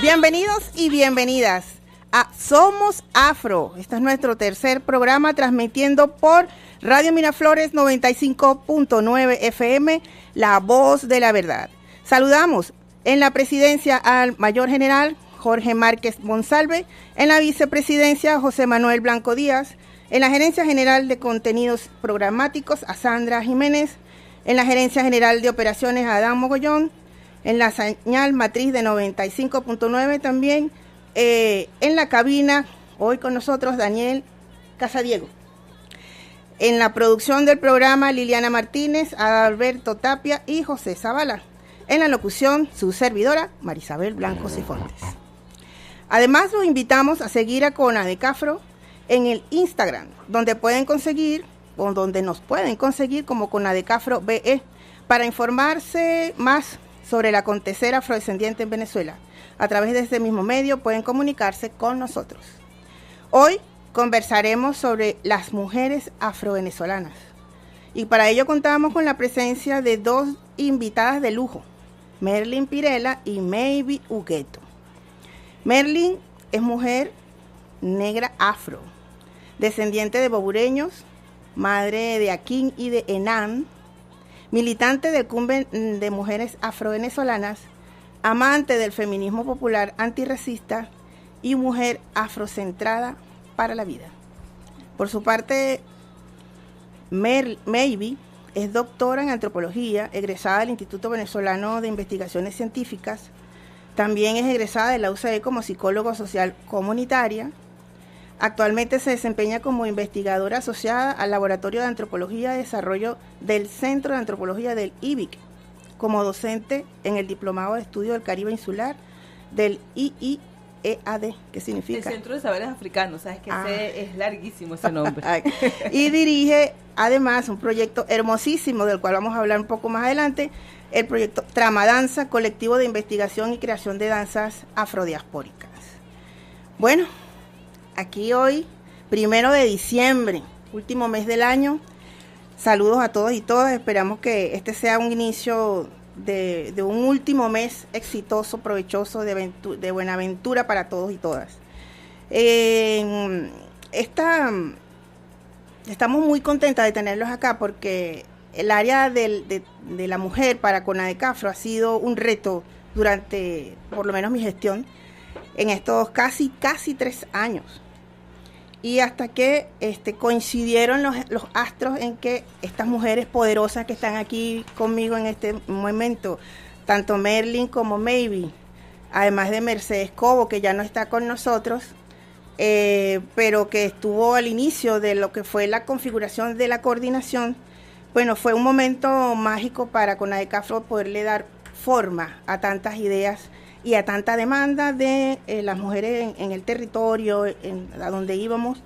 Bienvenidos y bienvenidas a Somos Afro. Este es nuestro tercer programa transmitiendo por Radio Miraflores 95.9 FM, La Voz de la Verdad. Saludamos en la presidencia al Mayor General Jorge Márquez Monsalve, en la vicepresidencia José Manuel Blanco Díaz, en la gerencia general de contenidos programáticos a Sandra Jiménez, en la gerencia general de operaciones a Adán Mogollón, en la señal matriz de 95.9 también, en la cabina, hoy con nosotros Daniel Casadiego. En la producción del programa Liliana Martínez, Adalberto Tapia y José Zavala. En la locución, su servidora, Marisabel Blanco Cifontes. Además, los invitamos a seguir a CONADECAFRO en el Instagram, donde pueden conseguir, o donde nos pueden conseguir como CONADECAFRO BE, para informarse más sobre el acontecer afrodescendiente en Venezuela. A través de este mismo medio pueden comunicarse con nosotros. Hoy conversaremos sobre las mujeres afrovenezolanas. Y para ello contamos con la presencia de dos invitadas de lujo, Merlin Pirela y Maybe Hugueto. Merlin es mujer negra afro, descendiente de bobureños, madre de Akin y de Enan, militante del Cumbe de Mujeres Afrovenezolanas, amante del feminismo popular antirracista y mujer afrocentrada para la vida. Por su parte, Maybe es doctora en antropología, egresada del Instituto Venezolano de Investigaciones Científicas. También es egresada de la UCB como psicólogo social comunitaria. Actualmente se desempeña como investigadora asociada al Laboratorio de Antropología y Desarrollo del Centro de Antropología del IBIC, como docente en el Diplomado de Estudio del Caribe Insular del IIEAD, ¿qué significa? El Centro de Saberes Africanos, sabes que es larguísimo ese nombre. Y dirige además un proyecto hermosísimo del cual vamos a hablar un poco más adelante, el proyecto Tramadanza, colectivo de investigación y creación de danzas afrodiaspóricas. Bueno, aquí hoy, 1 de diciembre, último mes del año. Saludos a todos y todas. Esperamos que este sea un inicio de un último mes exitoso, provechoso, de buena aventura para todos y todas. Estamos muy contentas de tenerlos acá porque el área de la mujer para CONADECAFRO ha sido un reto durante, por lo menos mi gestión, en estos casi 3 años. Y hasta que coincidieron los astros en que estas mujeres poderosas que están aquí conmigo en este momento, tanto Merlin como Maybe, además de Mercedes Cobo, que ya no está con nosotros, pero que estuvo al inicio de lo que fue la configuración de la coordinación. Bueno, fue un momento mágico para CONADECAFRO poderle dar forma a tantas ideas y a tanta demanda de las mujeres en el territorio, a donde íbamos,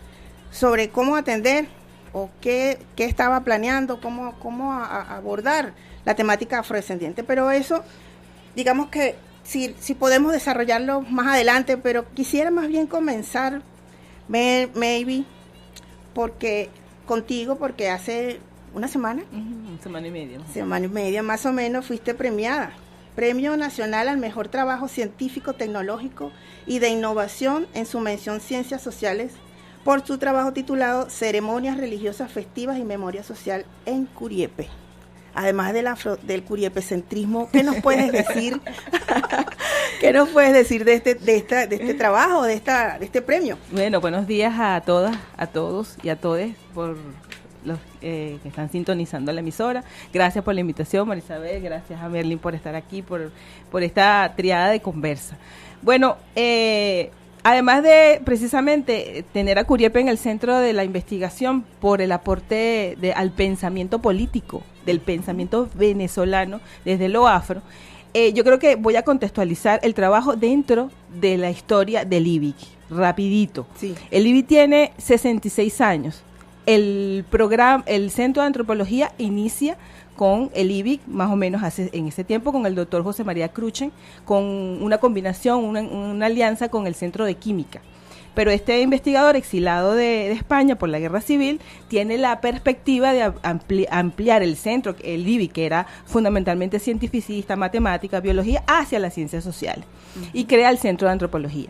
sobre cómo atender o qué estaba planeando, cómo abordar la temática afrodescendiente. Pero eso, digamos que si podemos desarrollarlo más adelante, pero quisiera más bien comenzar, Maybe, porque hace una semana, semana y media más o menos, fuiste premiada. Premio Nacional al Mejor Trabajo Científico, Tecnológico y de Innovación en su mención Ciencias Sociales por su trabajo titulado Ceremonias Religiosas Festivas y Memoria Social en Curiepe. Además del curiepecentrismo, ¿qué nos puedes decir? ¿Qué nos puedes decir de este trabajo, de este premio? Bueno, buenos días a todas, a todos y a todes por los que están sintonizando la emisora. Gracias por la invitación, Marisabel, gracias a Merlin por estar aquí, por esta triada de conversa. Bueno, además de precisamente tener a Curiepe en el centro de la investigación por el aporte al pensamiento político, del pensamiento venezolano desde lo afro, yo creo que voy a contextualizar el trabajo dentro de la historia del IBIC, rapidito. Sí. El IBIC tiene 66 años. El Centro de Antropología inicia con el IBIC, más o menos en ese tiempo, con el doctor José María Cruchen, con una combinación, una alianza con el Centro de Química. Pero este investigador exilado de España por la guerra civil tiene la perspectiva de ampliar el centro, el IBI, que era fundamentalmente cientificista, matemática, biología, hacia las ciencias sociales, y crea el Centro de Antropología.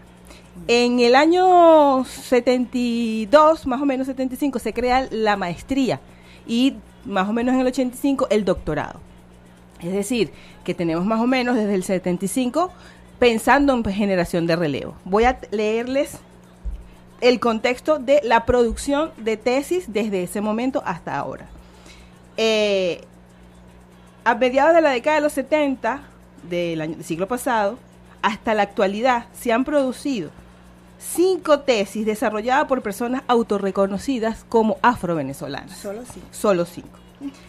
En el año 72, más o menos 75, se crea la maestría y más o menos en el 85 el doctorado. Es decir, que tenemos más o menos desde el 75 pensando en generación de relevo. Voy a leerles el contexto de la producción de tesis desde ese momento hasta ahora. A mediados de la década de los 70 del siglo pasado hasta la actualidad se han producido 5 tesis desarrolladas por personas autorreconocidas como afrovenezolanas. Solo 5.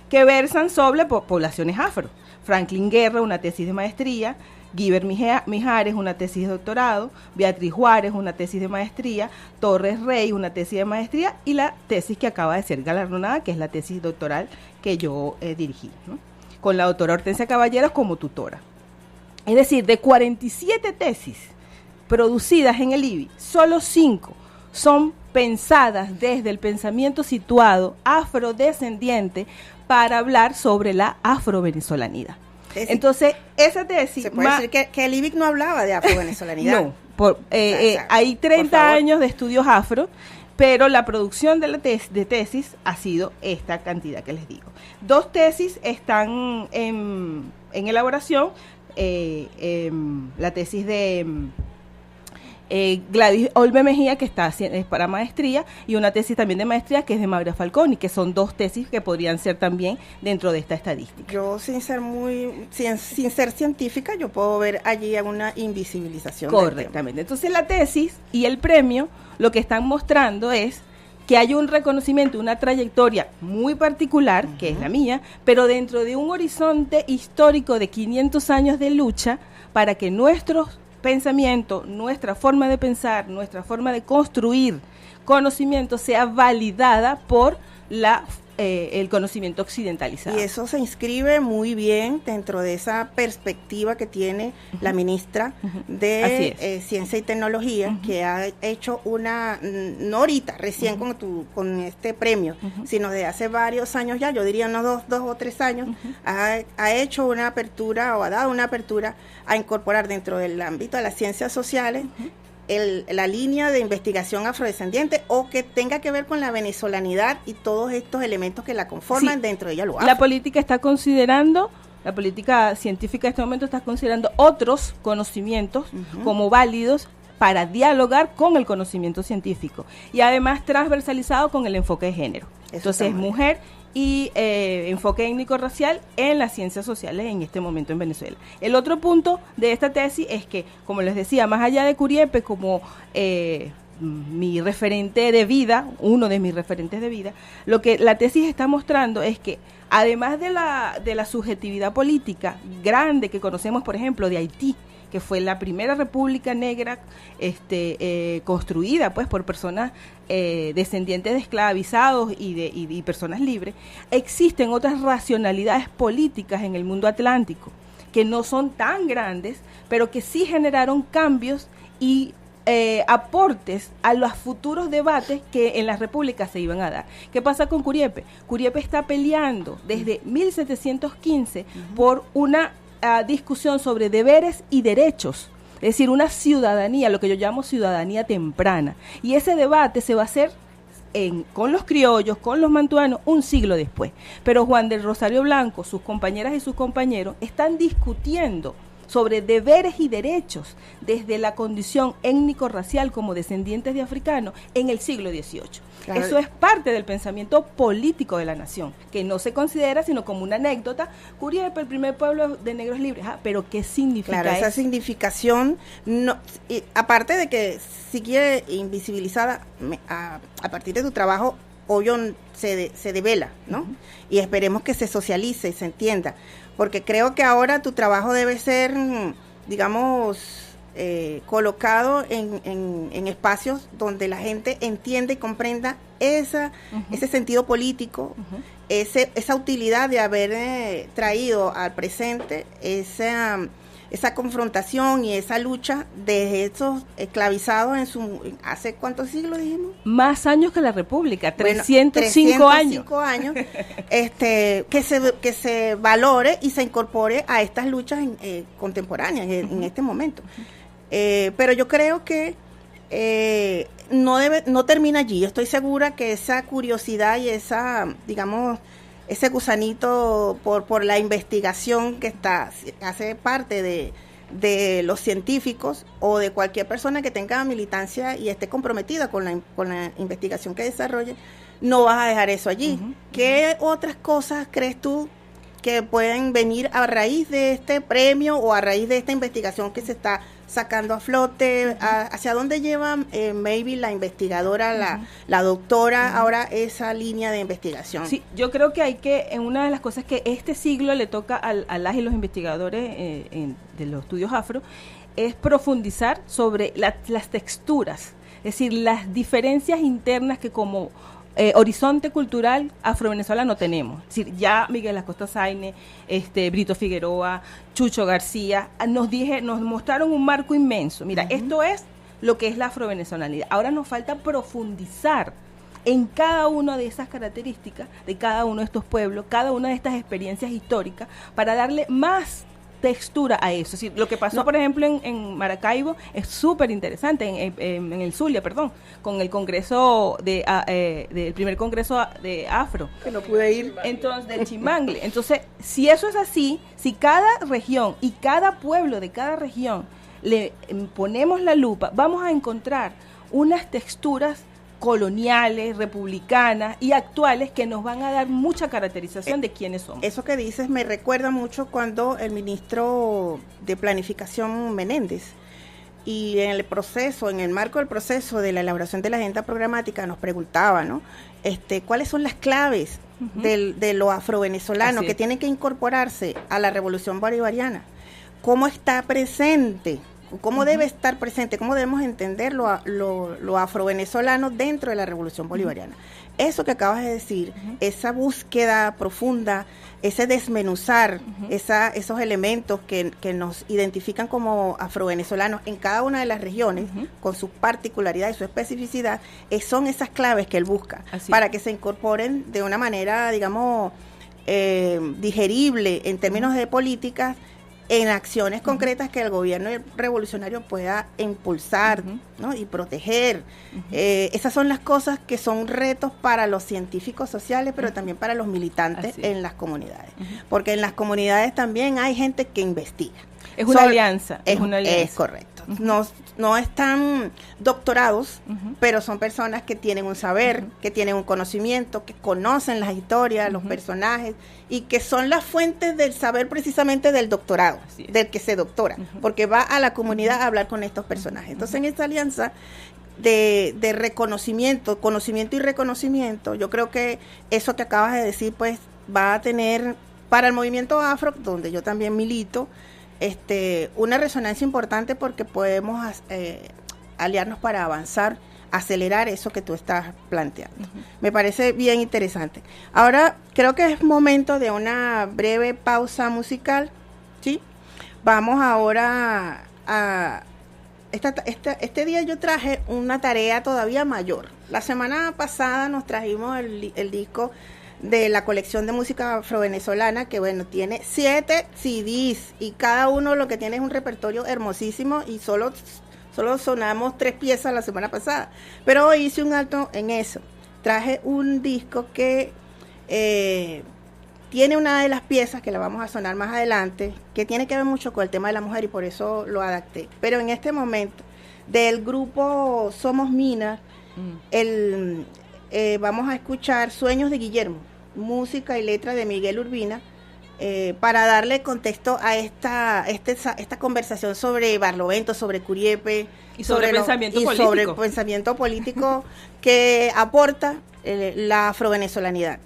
Que versan sobre poblaciones afro. Franklin Guerra, una tesis de maestría. Guiber Mijares, una tesis de doctorado. Beatriz Juárez, una tesis de maestría. Torres Rey, una tesis de maestría. Y la tesis que acaba de ser galardonada, que es la tesis doctoral que yo dirigí, ¿no? Con la doctora Hortensia Caballeros como tutora. Es decir, de 47 tesis producidas en el IBI, solo 5 son pensadas desde el pensamiento situado afrodescendiente para hablar sobre la afrovenezolanidad. Entonces, esa tesis... ¿Se puede decir que el IBI no hablaba de afrovenezolanidad? No, hay 30 años de estudios afro, pero la producción de la tesis ha sido esta cantidad que les digo. 2 tesis están en elaboración, la tesis de Gladys Olve Mejía, que es para maestría, y una tesis también de maestría que es de Maura Falconi, que son 2 tesis que podrían ser también dentro de esta estadística. Yo, sin ser científica, yo puedo ver allí una invisibilización. Correctamente. Entonces la tesis y el premio lo que están mostrando es que hay un reconocimiento, una trayectoria muy particular, que es la mía, pero dentro de un horizonte histórico de 500 años de lucha para que nuestros pensamiento, nuestra forma de pensar, nuestra forma de construir conocimiento sea validada por el conocimiento occidentalizado. Y eso se inscribe muy bien dentro de esa perspectiva que tiene la ministra de Ciencia y Tecnología, que ha hecho no ahorita, recién con este premio, sino de hace varios años ya, yo diría unos 2 o 3 años, ha hecho una apertura o ha dado una apertura a incorporar dentro del ámbito de las ciencias sociales la línea de investigación afrodescendiente o que tenga que ver con la venezolanidad y todos estos elementos que la conforman dentro de ella. La política científica en este momento está considerando otros conocimientos como válidos para dialogar con el conocimiento científico y además transversalizado con el enfoque de género. Entonces, mujer y enfoque étnico-racial en las ciencias sociales en este momento en Venezuela. El otro punto de esta tesis es que, como les decía, más allá de Curiepes como mi referente de vida, uno de mis referentes de vida, lo que la tesis está mostrando es que además de la subjetividad política grande que conocemos, por ejemplo, de Haití, que fue la primera república negra construida pues por personas descendientes de esclavizados y personas libres, existen otras racionalidades políticas en el mundo atlántico que no son tan grandes, pero que sí generaron cambios y aportes a los futuros debates que en las repúblicas se iban a dar. ¿Qué pasa con Curiepes? Curiepes está peleando desde 1715 por una discusión sobre deberes y derechos, es decir, una ciudadanía, lo que yo llamo ciudadanía temprana, y ese debate se va a hacer con los criollos, con los mantuanos, un siglo después, pero Juan del Rosario Blanco, sus compañeras y sus compañeros están discutiendo sobre deberes y derechos desde la condición étnico-racial como descendientes de africanos en el siglo XVIII. Claro. Eso es parte del pensamiento político de la nación, que no se considera sino como una anécdota. Curiepes, el primer pueblo de negros libres, pero ¿qué significa eso? Esa significación, no, aparte de que si quiere invisibilizada, a partir de tu trabajo, obvio se devela, ¿no? Y esperemos que se socialice y se entienda, porque creo que ahora tu trabajo debe ser, digamos, colocado en espacios donde la gente entienda y comprenda ese sentido político, esa utilidad de haber traído al presente esa confrontación y esa lucha de estos esclavizados ¿hace cuántos siglos dijimos? Más años que la República, 305 años. Que se valore y se incorpore a estas luchas contemporáneas en este momento. Pero yo creo que no termina allí. Yo estoy segura que esa curiosidad y ese gusanito por la investigación que hace parte de los científicos o de cualquier persona que tenga militancia y esté comprometida con la investigación que desarrolle, no vas a dejar eso allí. ¿Qué otras cosas crees tú que pueden venir a raíz de este premio o a raíz de esta investigación que se está sacando a flote? ¿Hacia dónde lleva maybe la investigadora, la doctora, ahora esa línea de investigación? Sí, yo creo que una de las cosas que este siglo le toca a las y los investigadores de los estudios afro es profundizar sobre las texturas, es decir, las diferencias internas que como horizonte cultural afro-venezolano tenemos. Es decir, ya Miguel Acosta Saine, Brito Figueroa, Chucho García, nos mostraron un marco inmenso. Mira, esto es lo que es la afro-venezolanidad. Ahora nos falta profundizar en cada una de esas características, de cada uno de estos pueblos, cada una de estas experiencias históricas, para darle más textura a eso. Es decir, lo que pasó, por ejemplo, en Maracaibo es súper interesante, en el Zulia, con el congreso del primer congreso de Afro. Que no pude ir. Entonces, del Chimangle. Entonces, si eso es así, si cada región y cada pueblo de cada región le ponemos la lupa, vamos a encontrar unas texturas coloniales, republicanas y actuales que nos van a dar mucha caracterización de quiénes somos. Eso que dices me recuerda mucho cuando el ministro de Planificación Menéndez y en el marco del proceso de la elaboración de la agenda programática nos preguntaba, ¿no? ¿Cuáles son las claves de lo afrovenezolano que tienen que incorporarse a la revolución bolivariana? ¿Cómo está presente? ¿Cómo debe estar presente? ¿Cómo debemos entender lo afrovenezolano dentro de la revolución bolivariana? Eso que acabas de decir, esa búsqueda profunda, ese desmenuzar, esos elementos que nos identifican como afrovenezolanos en cada una de las regiones, con su particularidad y su especificidad, son esas claves que él busca, para que se incorporen de una manera, digamos, digerible en términos de políticas, en acciones concretas que el gobierno revolucionario pueda impulsar, ¿no? Y proteger. Esas son las cosas que son retos para los científicos sociales, pero también para los militantes en las comunidades. Porque en las comunidades también hay gente que investiga. Es una alianza. Es correcto. No están doctorados, pero son personas que tienen un saber, que tienen un conocimiento, que conocen las historias, los personajes, y que son las fuentes del saber precisamente del doctorado, del que se doctora, porque va a la comunidad a hablar con estos personajes. Entonces, en esta alianza de reconocimiento, conocimiento y reconocimiento, yo creo que eso que acabas de decir, pues, va a tener para el movimiento afro, donde yo también milito, una resonancia importante, porque podemos aliarnos para avanzar, acelerar eso que tú estás planteando. Me parece bien interesante. Ahora creo que es momento de una breve pausa musical, ¿sí? Vamos ahora a... Este día yo traje una tarea todavía mayor. La semana pasada nos trajimos el disco de la colección de música afrovenezolana, que bueno, tiene 7 CDs y cada uno lo que tiene es un repertorio hermosísimo, y solo sonamos 3 piezas la semana pasada, pero hoy hice un alto en eso. Traje un disco que tiene una de las piezas que la vamos a sonar más adelante, que tiene que ver mucho con el tema de la mujer, y por eso lo adapté. Pero en este momento, del grupo Somos Mina, vamos a escuchar Sueños de Guillermo, música y letra de Miguel Urbina, para darle contexto a esta conversación sobre Barlovento, sobre Curiepe y sobre pensamiento político que aporta la afrovenezolanidad.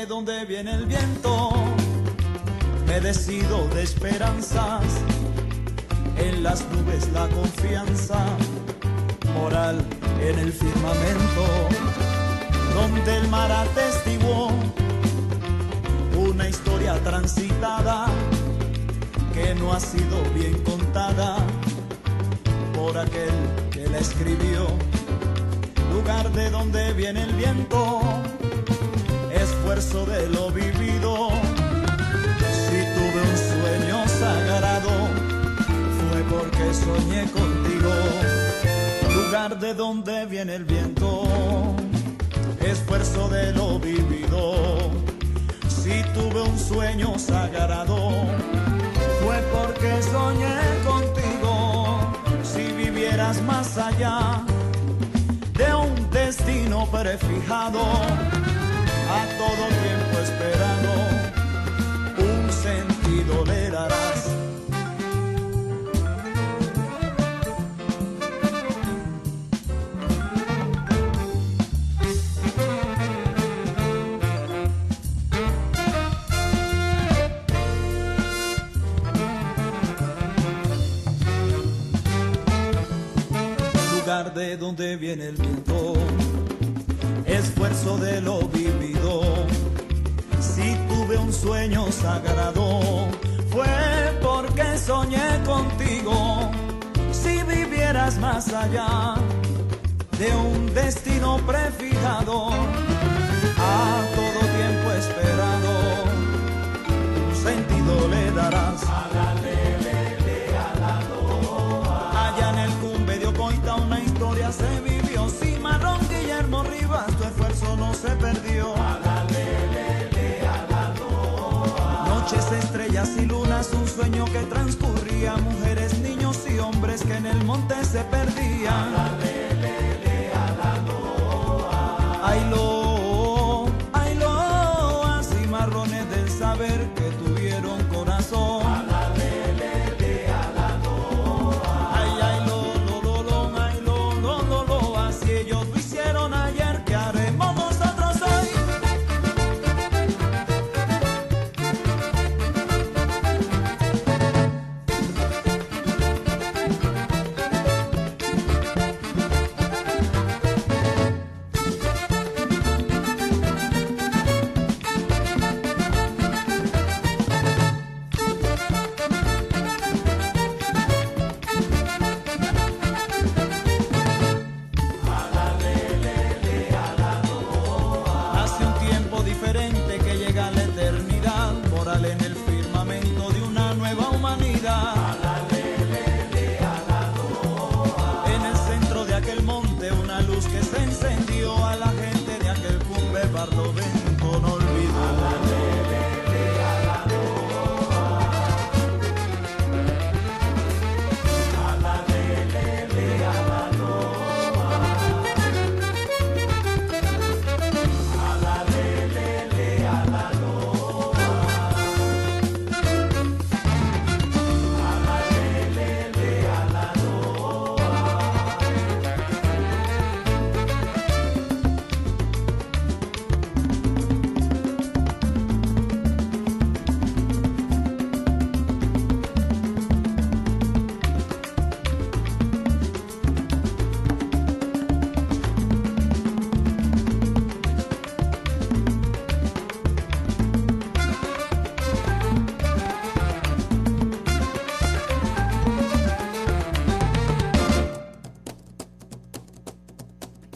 de donde viene el viento, me decido de esperanzas, en las nubes la confianza, moral en el firmamento, donde el mar atestiguó una historia transitada que no ha sido bien contada por aquel que la escribió. Lugar de donde viene el viento, esfuerzo de lo vivido. Si tuve un sueño sagrado, fue porque soñé contigo. Lugar de donde viene el viento, esfuerzo de lo vivido. Si tuve un sueño sagrado, fue porque soñé contigo. Si vivieras más allá de un destino prefijado, a todo tiempo esperado, un sentido le darás. De donde viene el viento, esfuerzo de lo vivido. Si tuve un sueño sagrado, fue porque soñé contigo. Si vivieras más allá de un destino prefijado, a todo tiempo esperado, un sentido le darás. Una historia se vivió, Cimarrón, Guillermo Rivas, tu esfuerzo no se perdió. Noches, estrellas y lunas, un sueño que transcurría, mujeres, niños y hombres que en el monte se perdían. Ay lo, a cimarrones del saber que tuvieron corazón.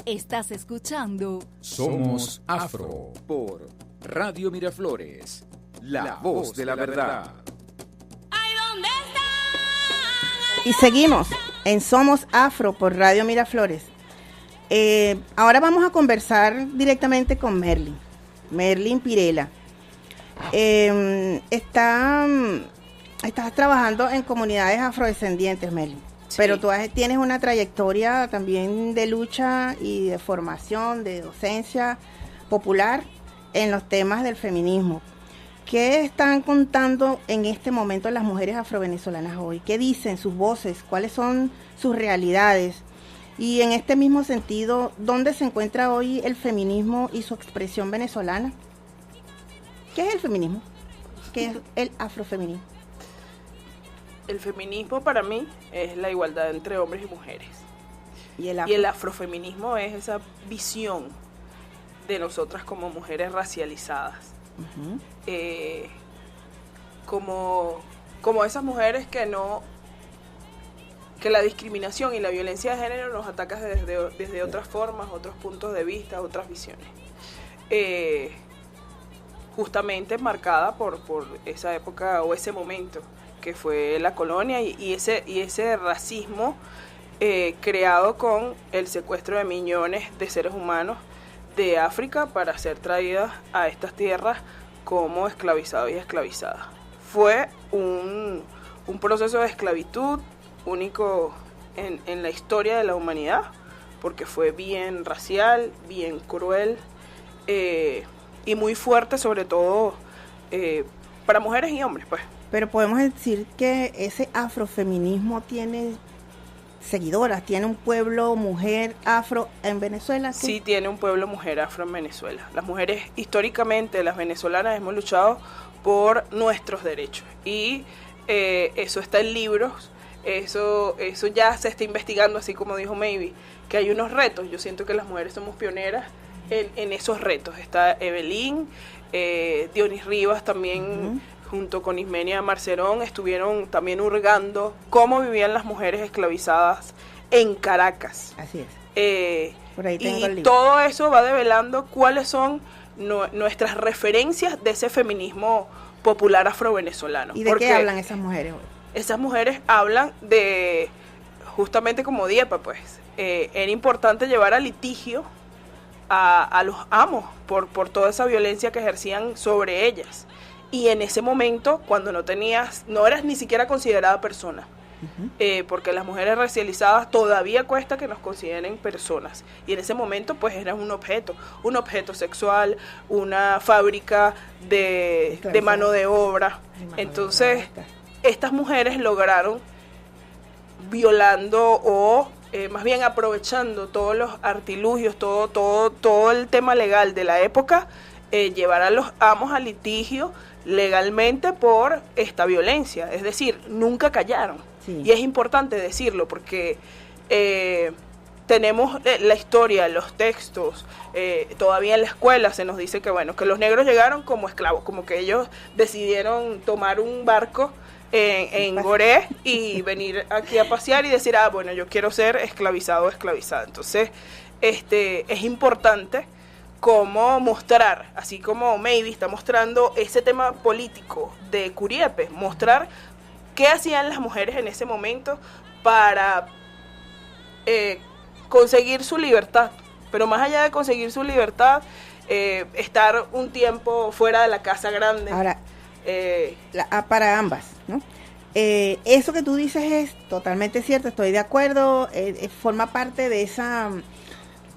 Estás escuchando Somos Afro por Radio Miraflores, la voz de la verdad. Y seguimos en Somos Afro por Radio Miraflores. Ahora vamos a conversar directamente con Merlin Pirela. Estás trabajando en comunidades afrodescendientes, Merlin. Sí. Pero tú tienes una trayectoria también de lucha y de formación, de docencia popular en los temas del feminismo. ¿Qué están contando en este momento las mujeres afrovenezolanas hoy? ¿Qué dicen sus voces? ¿Cuáles son sus realidades? Y en este mismo sentido, ¿dónde se encuentra hoy el feminismo y su expresión venezolana? ¿Qué es el feminismo? ¿Qué es el afrofeminismo? El feminismo para mí es la igualdad entre hombres y mujeres. Y el afrofeminismo es esa visión de nosotras como mujeres racializadas. Uh-huh. Como esas mujeres que la discriminación y la violencia de género nos ataca desde otras formas, otros puntos de vista, otras visiones. Justamente marcada por esa época o ese momento que fue la colonia y ese racismo creado con el secuestro de millones de seres humanos de África para ser traídas a estas tierras como esclavizados y esclavizadas. Fue un proceso de esclavitud único en la historia de la humanidad, porque fue bien racial, bien cruel y muy fuerte, sobre todo para mujeres y hombres, pues. Pero podemos decir que ese afrofeminismo tiene seguidoras, tiene un pueblo mujer afro en Venezuela. ¿Sí? Sí, tiene un pueblo mujer afro en Venezuela. Las mujeres, históricamente, las venezolanas hemos luchado por nuestros derechos y eso está en libros, eso ya se está investigando, así como dijo Maybe, que hay unos retos. Yo siento que las mujeres somos pioneras en esos retos. Está Evelyn, Dionis Rivas también, junto con Ismenia Marcerón, estuvieron también hurgando cómo vivían las mujeres esclavizadas en Caracas. Así es. Por ahí tengo el libro. Todo eso va develando cuáles son nuestras referencias de ese feminismo popular afrovenezolano. ¿Y de qué hablan esas mujeres hoy? Esas mujeres hablan de, justamente como Diepa, pues, era importante llevar a litigio a los amos por toda esa violencia que ejercían sobre ellas. Y en ese momento, cuando no eras ni siquiera considerada persona, porque las mujeres racializadas todavía cuesta que nos consideren personas. Y en ese momento, pues, eras un objeto sexual, una fábrica de mano de obra. Entonces, estas mujeres lograron, violando o más bien aprovechando todos los artilugios, todo el tema legal de la época, llevar a los amos a litigio legalmente por esta violencia. Es decir, nunca callaron. Sí. Y es importante decirlo porque tenemos la historia, los textos, todavía en la escuela se nos dice que bueno, que los negros llegaron como esclavos, como que ellos decidieron tomar un barco en Gorée y venir aquí a pasear y decir, bueno, yo quiero ser esclavizado o esclavizada. Entonces, es importante cómo mostrar, así como Maybe está mostrando ese tema político de Curiepe, mostrar qué hacían las mujeres en ese momento para conseguir su libertad, pero más allá de conseguir su libertad, estar un tiempo fuera de la casa grande. Ahora, para ambas, ¿no? Eso que tú dices es totalmente cierto, estoy de acuerdo, forma parte de esa...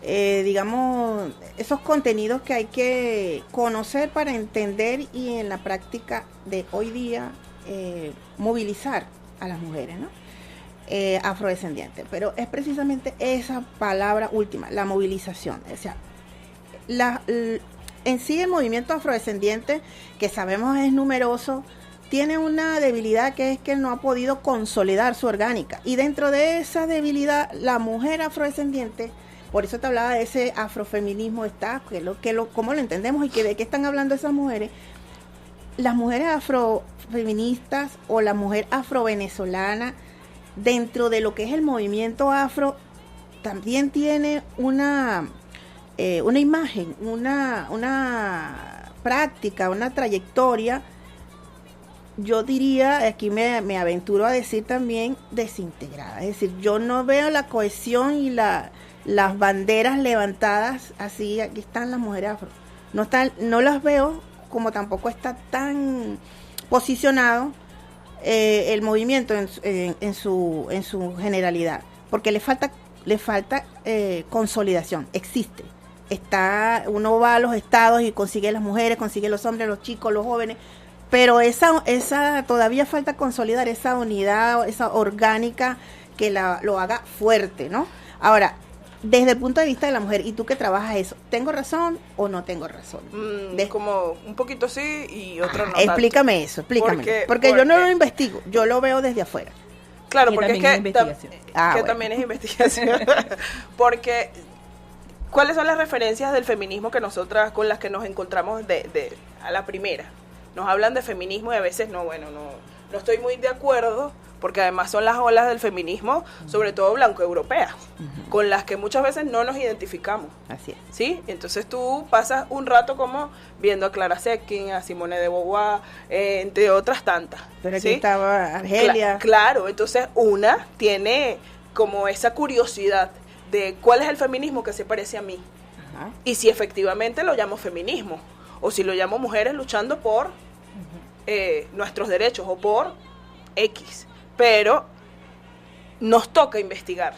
digamos, esos contenidos que hay que conocer para entender y en la práctica de hoy día movilizar a las mujeres, ¿no? Afrodescendientes. Pero es precisamente esa palabra última, la movilización. O sea, en sí el movimiento afrodescendiente, que sabemos es numeroso, tiene una debilidad que es que no ha podido consolidar su orgánica. Y dentro de esa debilidad, la mujer afrodescendiente, por eso te hablaba de ese afrofeminismo, cómo lo entendemos y de qué están hablando esas mujeres. Las mujeres afrofeministas o la mujer afrovenezolana, dentro de lo que es el movimiento afro, también tiene una imagen, una práctica, una trayectoria, yo diría, aquí me aventuro a decir también, desintegrada. Es decir, yo no veo la cohesión y las banderas levantadas así. Aquí están las mujeres afro, no las veo, como tampoco está tan posicionado el movimiento en su generalidad, porque le falta consolidación. Existe, uno va a los estados y consigue las mujeres, consigue los hombres, los chicos, los jóvenes, pero esa todavía falta consolidar esa unidad, esa orgánica que lo haga fuerte, ¿no? Ahora, desde el punto de vista de la mujer, y tú que trabajas eso, ¿tengo razón o no tengo razón? Como un poquito sí y otro no. Explícame eso, explícame. Porque yo no lo investigo, yo lo veo desde afuera. Claro, Y porque es también que, es investigación. Bueno. también es investigación. Porque, ¿cuáles son las referencias del feminismo que nosotras, con las que nos encontramos a la primera? Nos hablan de feminismo y a veces no estoy muy de acuerdo, porque además son las olas del feminismo, sobre todo blanco-europeas, con las que muchas veces no nos identificamos. Así es. ¿Sí? Entonces tú pasas un rato como viendo a Clara Zetkin, a Simone de Beauvoir, entre otras tantas. Pero aquí ¿sí? estaba Argelia. Claro, entonces una tiene como esa curiosidad de cuál es el feminismo que se parece a mí. Ajá. Y si efectivamente lo llamo feminismo, o si lo llamo mujeres luchando por nuestros derechos o por X. Pero nos toca investigar.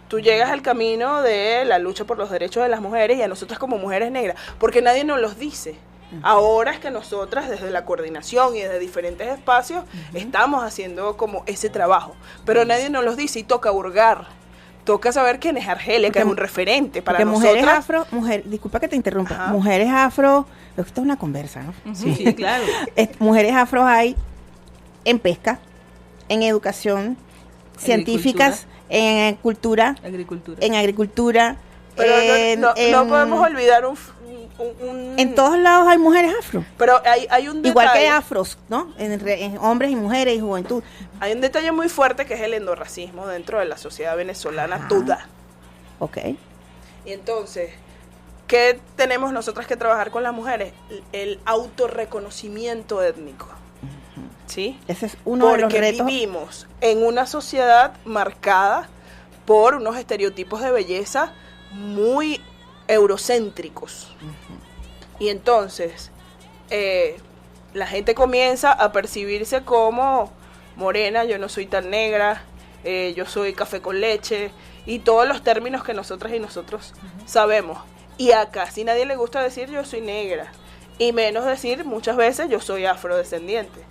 Tú llegas al camino de la lucha por los derechos de las mujeres y a nosotras como mujeres negras, porque nadie nos los dice. Ahora es que nosotras desde la coordinación y desde diferentes espacios estamos haciendo como ese trabajo, pero nadie nos los dice y toca hurgar. Toca saber quién es Argelia, que es un referente para nosotras. Mujeres afro, disculpa que te interrumpa, Ajá. mujeres afro, esto es una conversa, ¿no? Sí, claro. Mujeres afro hay en pesca, en educación, científicas, en cultura, en agricultura. Pero no podemos olvidar en todos lados hay mujeres afro. Pero hay un detalle. Igual que hay afros, ¿no? En hombres y mujeres y juventud. Hay un detalle muy fuerte que es el endorracismo dentro de la sociedad venezolana toda. Ok. Y entonces, ¿qué tenemos nosotras que trabajar con las mujeres? El autorreconocimiento étnico. ¿Sí? Ese es uno de los retos. Porque vivimos en una sociedad marcada por unos estereotipos de belleza muy eurocéntricos. Y entonces la gente comienza a percibirse como morena, yo no soy tan negra, yo soy café con leche, y todos los términos que nosotras y nosotros sabemos. Y a casi nadie le gusta decir yo soy negra, y menos decir muchas veces yo soy afrodescendiente.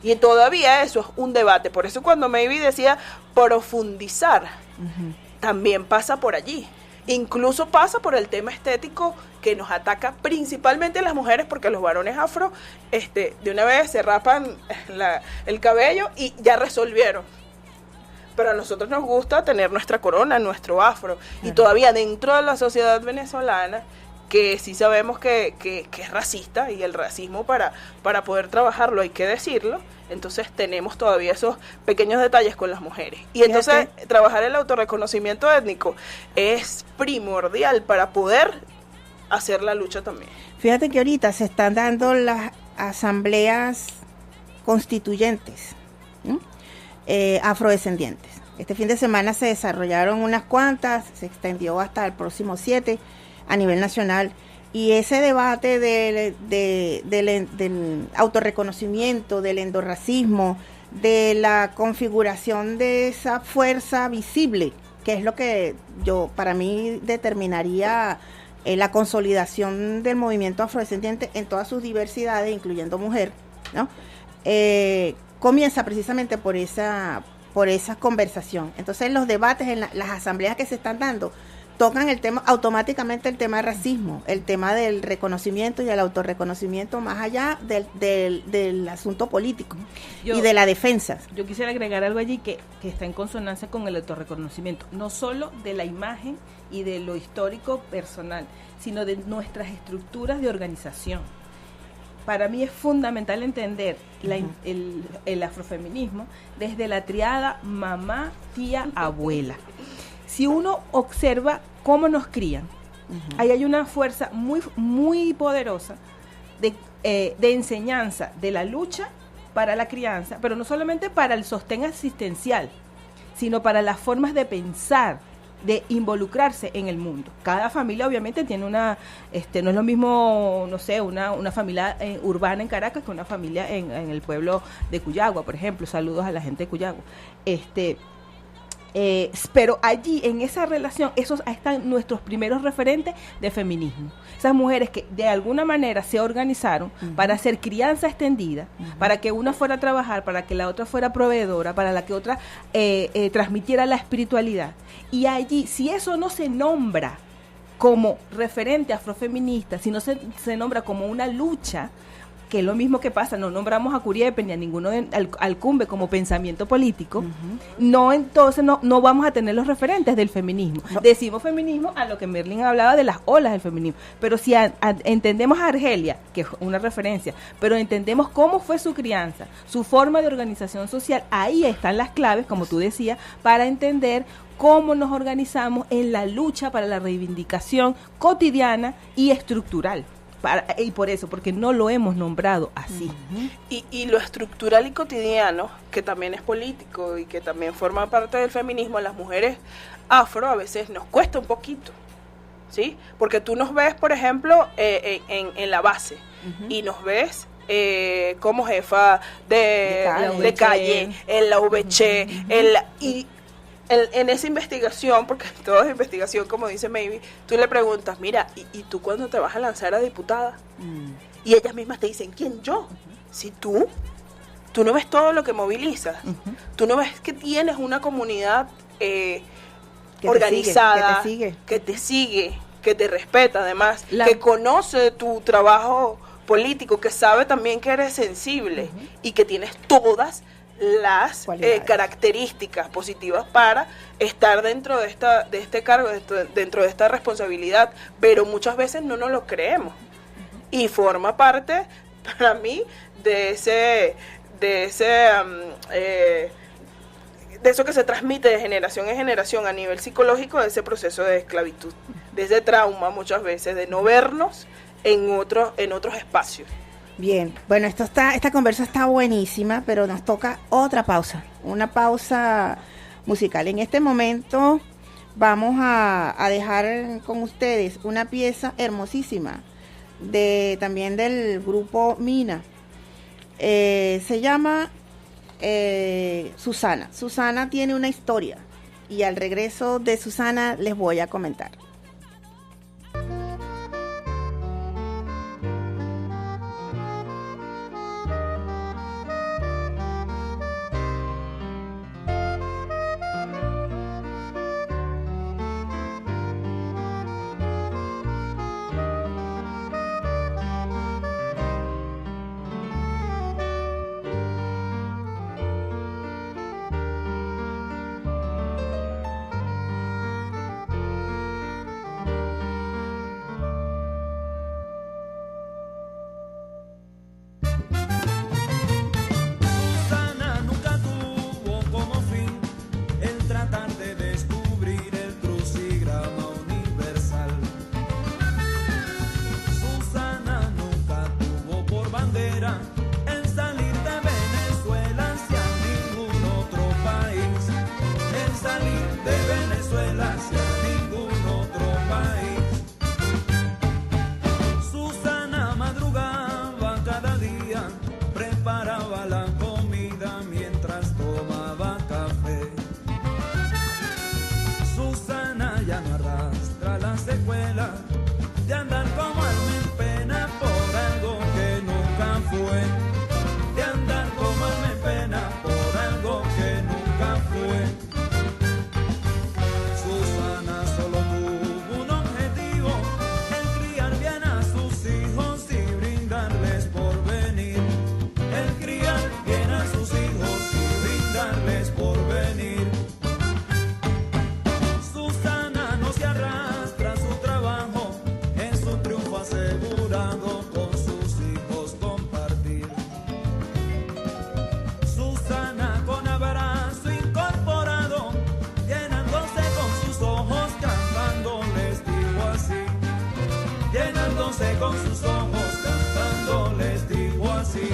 Y todavía eso es un debate. Por eso cuando Maybe decía profundizar, también pasa por allí. Incluso pasa por el tema estético que nos ataca principalmente a las mujeres, porque los varones afro de una vez se rapan el cabello y ya resolvieron. Pero a nosotros nos gusta tener nuestra corona, nuestro afro. Y todavía dentro de la sociedad venezolana, que sí sabemos que es racista, y el racismo para poder trabajarlo hay que decirlo, entonces tenemos todavía esos pequeños detalles con las mujeres. Y entonces trabajar el autorreconocimiento étnico es primordial para poder hacer la lucha también. Fíjate que ahorita se están dando las asambleas constituyentes, afrodescendientes. Este fin de semana se desarrollaron unas cuantas, se extendió hasta el próximo 7 a nivel nacional, y ese debate del autorreconocimiento, del endorracismo, de la configuración de esa fuerza visible, que es lo que para mí determinaría la consolidación del movimiento afrodescendiente en todas sus diversidades, incluyendo mujer, ¿no? Comienza precisamente por esa conversación. Entonces los debates en las asambleas que se están dando tocan automáticamente el tema del racismo, el tema del reconocimiento y el autorreconocimiento, más allá del asunto político y de la defensa. Yo quisiera agregar algo allí que está en consonancia con el autorreconocimiento, no solo de la imagen y de lo histórico personal, sino de nuestras estructuras de organización. Para mí es fundamental entender el afrofeminismo desde la triada mamá, tía, abuela. Si uno observa cómo nos crían, ahí hay una fuerza muy, muy poderosa de enseñanza de la lucha para la crianza, pero no solamente para el sostén asistencial, sino para las formas de pensar, de involucrarse en el mundo. Cada familia obviamente tiene no es lo mismo, no sé, una familia urbana en Caracas que una familia en el pueblo de Cuyagua, por ejemplo. Saludos a la gente de Cuyagua. Pero allí, en esa relación, esos están nuestros primeros referentes de feminismo. Esas mujeres que de alguna manera se organizaron para hacer crianza extendida, para que una fuera a trabajar, para que la otra fuera proveedora, para la que otra transmitiera la espiritualidad. Y allí, si eso no se nombra como referente afrofeminista, si no se nombra como una lucha, que es lo mismo que pasa, no nombramos a Curiepe ni a ninguno al Cumbe como pensamiento político, entonces no vamos a tener los referentes del feminismo. No. Decimos feminismo a lo que Merlin hablaba de las olas del feminismo, pero si entendemos a Argelia, que es una referencia, pero entendemos cómo fue su crianza, su forma de organización social, ahí están las claves, como tú decías, para entender cómo nos organizamos en la lucha para la reivindicación cotidiana y estructural. Y por eso, porque no lo hemos nombrado así. Y lo estructural y cotidiano, que también es político y que también forma parte del feminismo, las mujeres afro a veces nos cuesta un poquito, ¿sí? Porque tú nos ves, por ejemplo, en la base, y nos ves como jefa de calle, en la VC, en esa investigación, porque todo es investigación, como dice Maybe, tú le preguntas, mira, ¿y tú cuándo te vas a lanzar a diputada? Y ellas mismas te dicen, ¿quién? Yo. Si tú no ves todo lo que movilizas, tú no ves que tienes una comunidad organizada, que te sigue, que te respeta además, que conoce tu trabajo político, que sabe también que eres sensible y que tienes todas las características positivas para estar dentro de este cargo, dentro de esta responsabilidad, pero muchas veces no nos lo creemos. Y forma parte, para mí, de eso que se transmite de generación en generación a nivel psicológico, de ese proceso de esclavitud, de ese trauma muchas veces, de no vernos en otros espacios. Bien, bueno, esta conversa está buenísima, pero nos toca otra pausa, una pausa musical. En este momento vamos a dejar con ustedes una pieza hermosísima también del grupo Mina. Se llama Susana. Susana tiene una historia y al regreso de Susana les voy a comentar. Con sus ojos cantando les digo así.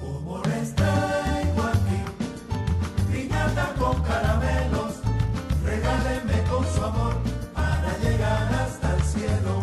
Como les traigo aquí, piñata con caramelos, regálenme con su amor para llegar hasta el cielo.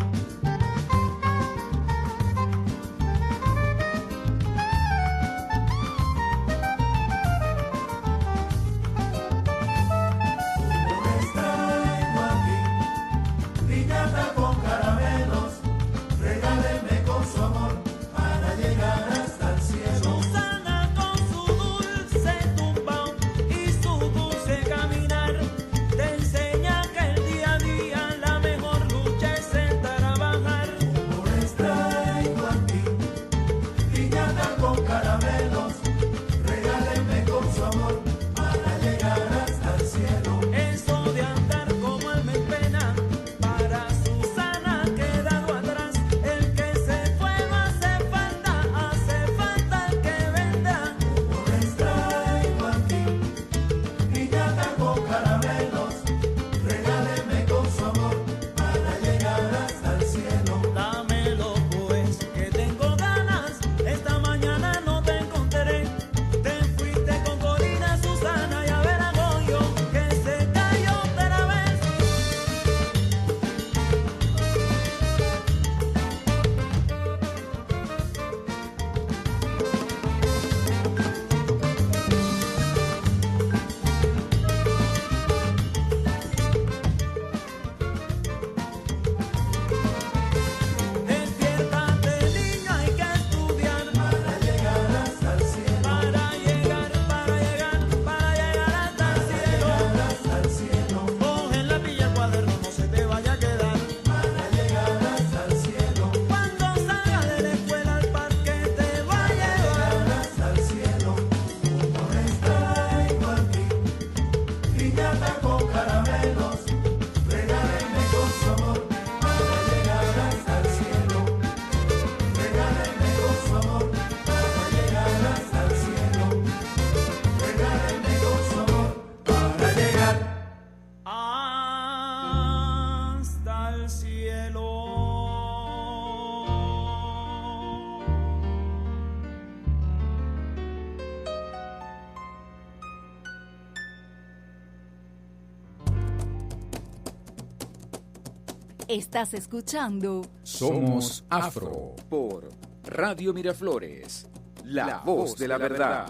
Estás escuchando Somos Afro por Radio Miraflores, la voz de la verdad.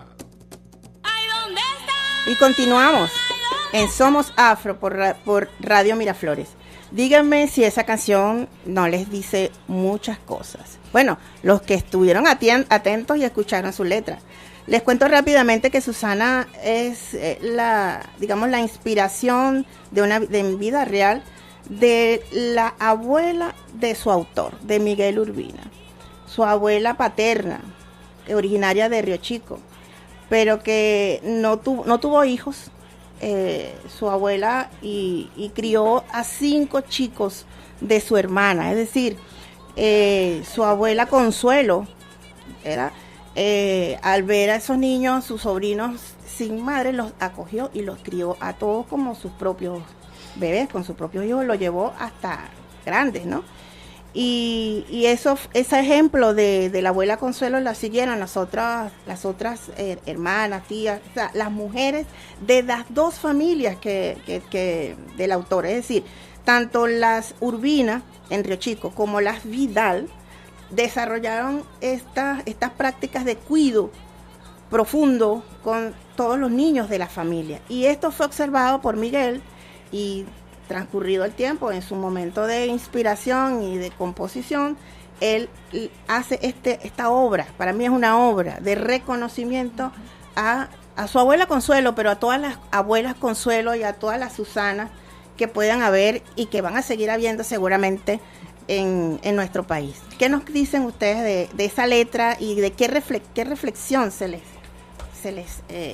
Y continuamos en Somos Afro por Radio Miraflores. Díganme si esa canción no les dice muchas cosas. Bueno, los que estuvieron atentos y escucharon su letra. Les cuento rápidamente que Susana es la inspiración de vida real de la abuela de su autor, de Miguel Urbina. Su abuela paterna, originaria de Río Chico, pero que no tuvo hijos. Su abuela y crió a 5 chicos de su hermana, es decir, su abuela Consuelo al ver a esos niños, sus sobrinos sin madre, los acogió y los crió a todos como sus propios bebés, con sus propios hijos, los llevó hasta grandes, ¿no? Y ese ejemplo de la abuela Consuelo la siguieron las otras hermanas, tías, o sea, las mujeres de las 2 familias que del autor, es decir, tanto las Urbina en Río Chico como las Vidal desarrollaron estas prácticas de cuidado profundo con todos los niños de la familia. Y esto fue observado por Miguel y transcurrido el tiempo, en su momento de inspiración y de composición, él hace esta obra. Para mí es una obra de reconocimiento a su abuela Consuelo, pero a todas las abuelas Consuelo y a todas las Susanas que puedan haber y que van a seguir habiendo seguramente en nuestro país. ¿Qué nos dicen ustedes de esa letra y de qué reflexión se les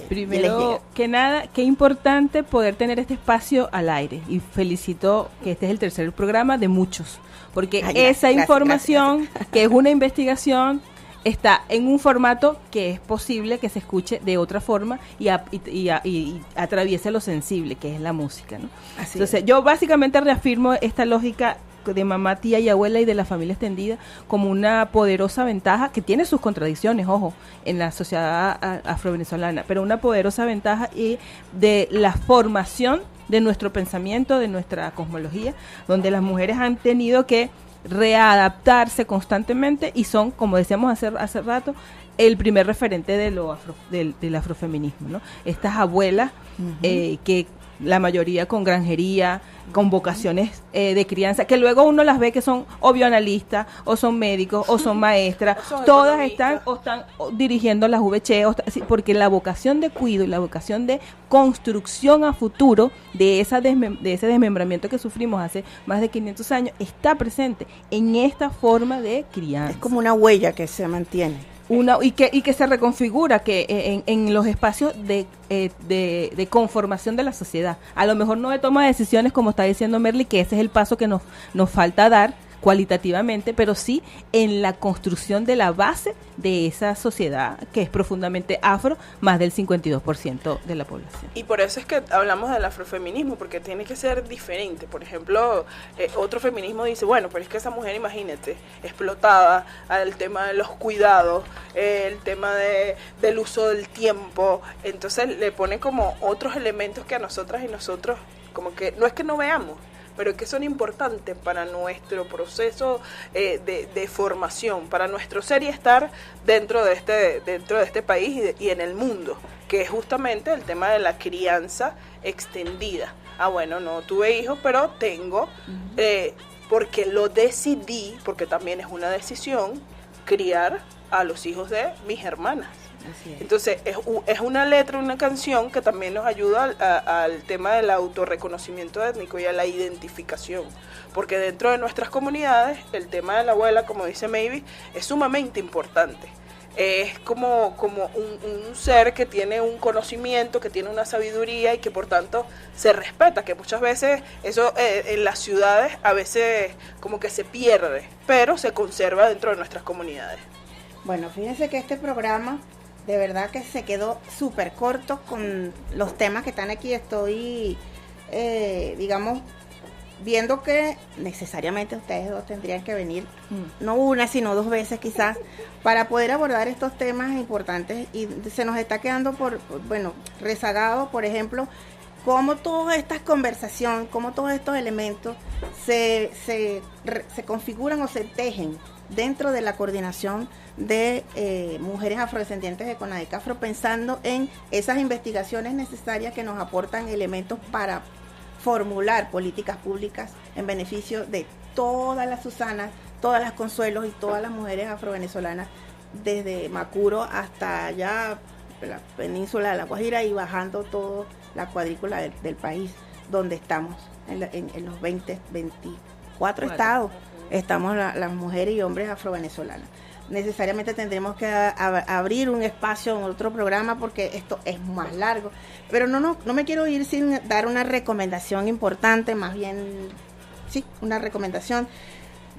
primero que nada, qué importante poder tener este espacio al aire, y felicito que este es el tercer programa de muchos, porque esa información gracias. Que es una investigación está en un formato que es posible que se escuche de otra forma y atraviese lo sensible, que es la música, ¿no? Entonces, yo básicamente reafirmo esta lógica de mamá, tía y abuela y de la familia extendida como una poderosa ventaja que tiene sus contradicciones, ojo, en la sociedad afrovenezolana, pero una poderosa ventaja y de la formación de nuestro pensamiento, de nuestra cosmología, donde las mujeres han tenido que readaptarse constantemente y son, como decíamos hace rato, el primer referente del afrofeminismo, ¿no? Estas abuelas que la mayoría con granjería, con vocaciones de crianza, que luego uno las ve que son o bioanalistas, o son médicos, o son maestras, todas están dirigiendo las VC, porque la vocación de cuidado y la vocación de construcción a futuro de ese desmembramiento que sufrimos hace más de 500 años está presente en esta forma de crianza. Es como una huella que se mantiene. Y que se reconfigura que en los espacios de conformación de la sociedad. A lo mejor no de toma de decisiones, como está diciendo Merly, que ese es el paso que nos falta dar cualitativamente, pero sí en la construcción de la base de esa sociedad que es profundamente afro, más del 52% de la población. Y por eso es que hablamos del afrofeminismo, porque tiene que ser diferente. Por ejemplo, otro feminismo dice, bueno, pero es que esa mujer, imagínate, explotada al tema de los cuidados, el tema del uso del tiempo, entonces le pone como otros elementos que a nosotras y nosotros, como que no es que no veamos, pero que son importantes para nuestro proceso de formación, para nuestro ser y estar dentro de este país y en el mundo, que es justamente el tema de la crianza extendida. Bueno, no tuve hijos, pero tengo, porque lo decidí, porque también es una decisión, criar a los hijos de mis hermanas. Entonces es una letra, una canción que también nos ayuda al tema del autorreconocimiento étnico y a la identificación, porque dentro de nuestras comunidades el tema de la abuela, como dice Maybe, es sumamente importante. Es como un ser que tiene un conocimiento, que tiene una sabiduría y que por tanto se respeta, que muchas veces eso en las ciudades a veces como que se pierde, pero se conserva dentro de nuestras comunidades. Bueno, fíjense que este programa de verdad que se quedó súper corto con los temas que están aquí. Estoy, viendo que necesariamente ustedes dos tendrían que venir, no una, sino 2 veces quizás, para poder abordar estos temas importantes. Y se nos está quedando rezagado, por ejemplo, cómo todas estas conversaciones, cómo todos estos elementos se configuran o se tejen dentro de la coordinación de mujeres afrodescendientes de CONADEC Afro, pensando en esas investigaciones necesarias que nos aportan elementos para formular políticas públicas en beneficio de todas las Susanas, todas las Consuelos y todas las mujeres afrovenezolanas, desde Macuro hasta allá la península de La Guajira y bajando toda la cuadrícula del país donde estamos, en los 24 estados estamos las mujeres y hombres afrovenezolanas. Necesariamente tendremos que abrir un espacio en otro programa porque esto es más largo, pero no me quiero ir sin dar una recomendación importante, más bien, sí, una recomendación,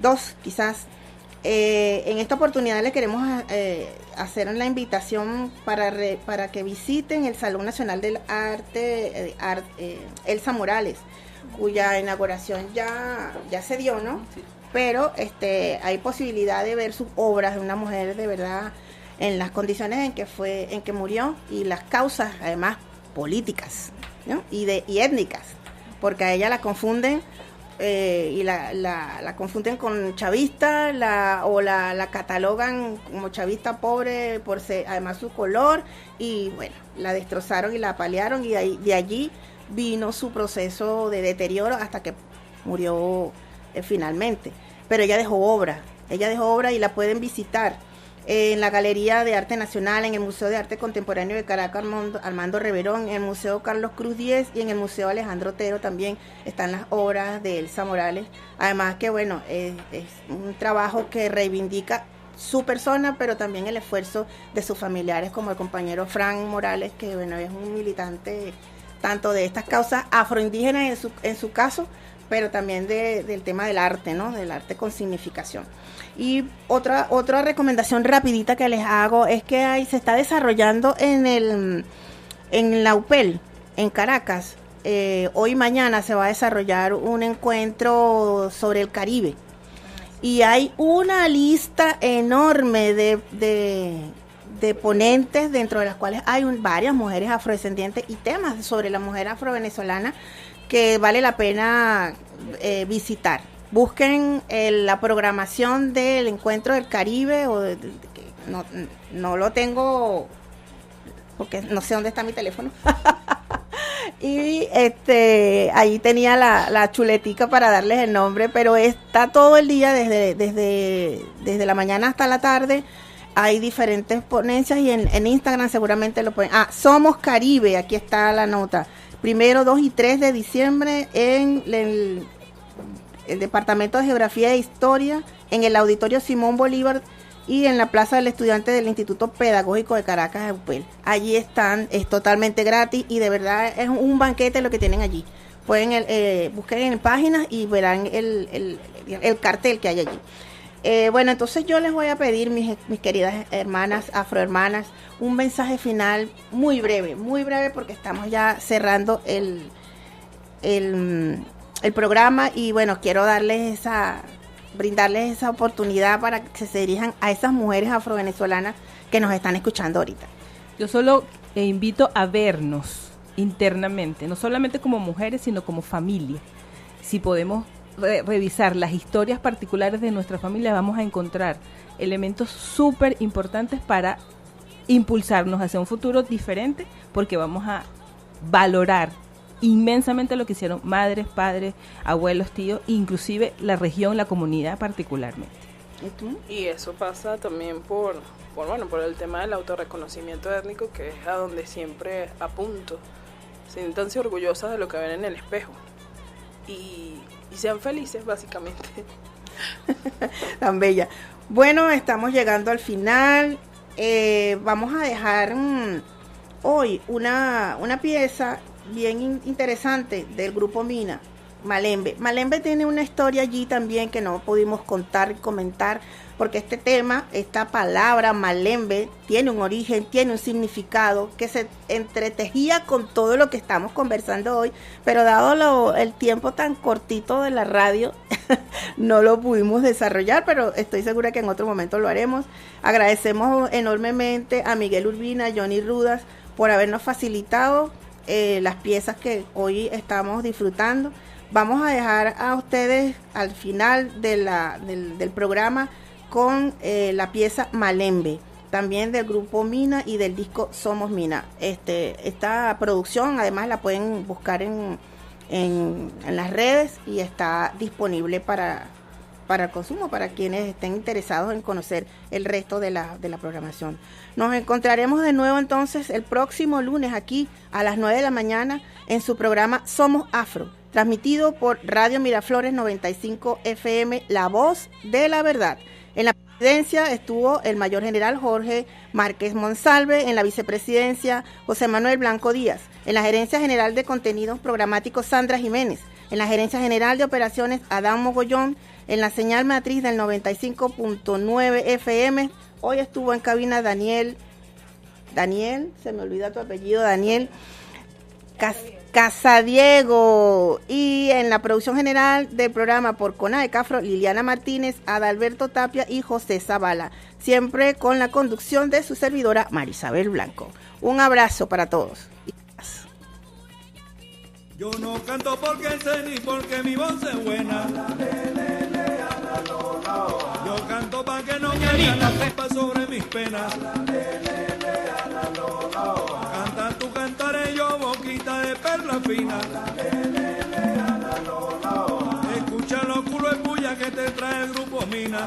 dos quizás. En esta oportunidad le queremos hacer la invitación para que visiten el Salón Nacional del Arte, Elsa Morales, cuya inauguración ya se dio, ¿no? Sí. Pero hay posibilidad de ver sus obras de una mujer de verdad en las condiciones en que murió y las causas además políticas, ¿no? y étnicas, porque a ella la confunden y la confunden con chavista, la catalogan como chavista pobre por ser, además su color, y bueno, la destrozaron y la apalearon, y de allí vino su proceso de deterioro hasta que murió finalmente. Pero ella dejó obra y la pueden visitar en la Galería de Arte Nacional, en el Museo de Arte Contemporáneo de Caracas Armando Reverón, en el Museo Carlos Cruz Díez y en el Museo Alejandro Otero también están las obras de Elsa Morales. Además que bueno, es un trabajo que reivindica su persona, pero también el esfuerzo de sus familiares, como el compañero Fran Morales, que bueno, es un militante tanto de estas causas afroindígenas en su caso, pero también del tema del arte, ¿no? Del arte con significación. Y otra recomendación rapidita que les hago es que se está desarrollando en la UPEL, en Caracas. Hoy y mañana se va a desarrollar un encuentro sobre el Caribe. Y hay una lista enorme de ponentes, dentro de las cuales hay varias mujeres afrodescendientes y temas sobre la mujer afrovenezolana que vale la pena visitar. Busquen la programación del Encuentro del Caribe, no lo tengo porque no sé dónde está mi teléfono. Y ahí tenía la chuletica para darles el nombre, pero está todo el día desde la mañana hasta la tarde. Hay diferentes ponencias y en Instagram seguramente lo pueden. Somos Caribe, aquí está la nota. 1, 2 y 3 de diciembre en el Departamento de Geografía e Historia, en el Auditorio Simón Bolívar y en la Plaza del Estudiante del Instituto Pedagógico de Caracas, UPEL. Allí están, es totalmente gratis y de verdad es un banquete lo que tienen allí. Pueden buscar en páginas y verán el cartel que hay allí. Bueno, entonces yo les voy a pedir, mis queridas hermanas, afrohermanas, un mensaje final muy breve porque estamos ya cerrando el programa y bueno, quiero brindarles esa oportunidad para que se dirijan a esas mujeres afrovenezolanas que nos están escuchando ahorita. Yo solo invito a vernos internamente, no solamente como mujeres, sino como familia. Si podemos revisar las historias particulares de nuestra familia, vamos a encontrar elementos súper importantes para impulsarnos hacia un futuro diferente, porque vamos a valorar inmensamente lo que hicieron madres, padres, abuelos, tíos, inclusive la región, la comunidad particularmente. Y eso pasa también por el tema del autorreconocimiento étnico, que es a donde siempre apunto. Siéntanse orgullosas de lo que ven en el espejo y sean felices, básicamente. Tan bella. Bueno, estamos llegando al final. Vamos a dejar hoy una pieza bien interesante del grupo Mina, Malembe. Malembe tiene una historia allí también que no pudimos contar y comentar, porque esta palabra Malembe tiene un origen, tiene un significado que se entretejía con todo lo que estamos conversando hoy, pero dado el tiempo tan cortito de la radio, no lo pudimos desarrollar, pero estoy segura que en otro momento lo haremos. Agradecemos enormemente a Miguel Urbina, a Johnny Rudas, por habernos facilitado las piezas que hoy estamos disfrutando. Vamos a dejar a ustedes al final del programa con la pieza Malembe, también del grupo Mina y del disco Somos Mina. Esta producción además la pueden buscar en las redes y está disponible para el consumo, para quienes estén interesados en conocer el resto de la programación. Nos encontraremos de nuevo entonces el próximo lunes aquí a las 9 de la mañana en su programa Somos Afro, transmitido por Radio Miraflores 95 FM, La Voz de la Verdad. En la presidencia estuvo el mayor general Jorge Márquez Monsalve, en la vicepresidencia José Manuel Blanco Díaz, en la gerencia general de contenidos programáticos Sandra Jiménez, en la gerencia general de operaciones Adán Mogollón, en la señal matriz del 95.9 FM. Hoy estuvo en cabina Daniel, se me olvida tu apellido, Daniel Casadiego, y en la producción general del programa por CONADE Cafro, Liliana Martínez, Adalberto Tapia y José Zavala, siempre con la conducción de su servidora Marisabel Blanco. Un abrazo para todos. Yo no canto porque sé ni porque mi voz es buena. Yo canto para que no caigan la culpa sobre mis penas. Canta tú, cantaré yo, boquita de perla fina. Escucha los culos de puya que te trae el grupo Mina.